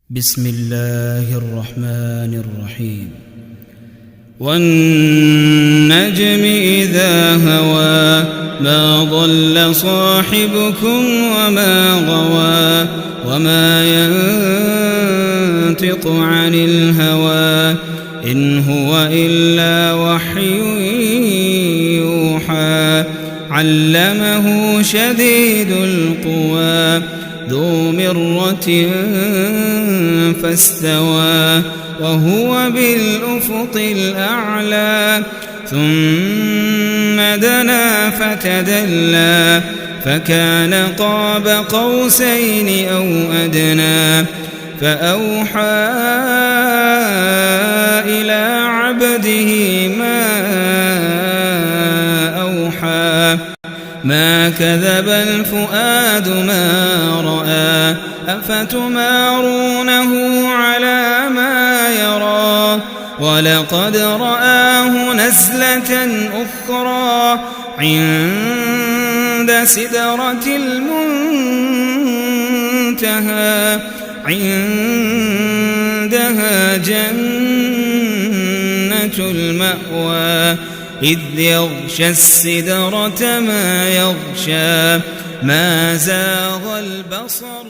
بسم الله الرحمن الرحيم. والنجم إذا هوى ما ضل صاحبكم وما غوى وما ينطق عن الهوى إن هو إلا وحي يوحى علمه شديد القوى ذو مرة فاستوى وهو بالأفق الأعلى ثم دنا فتدلى فكان قاب قوسين أو أدنى فأوحى إلى عبده ما أوحى ما كذب الفؤاد ما رأى أفتمارونه على ما يرى ولقد رآه نزلة أخرى عند سدرة المنتهى عندها جنة المأوى إذ يغشى السدرة ما يغشى ما زاغ البصر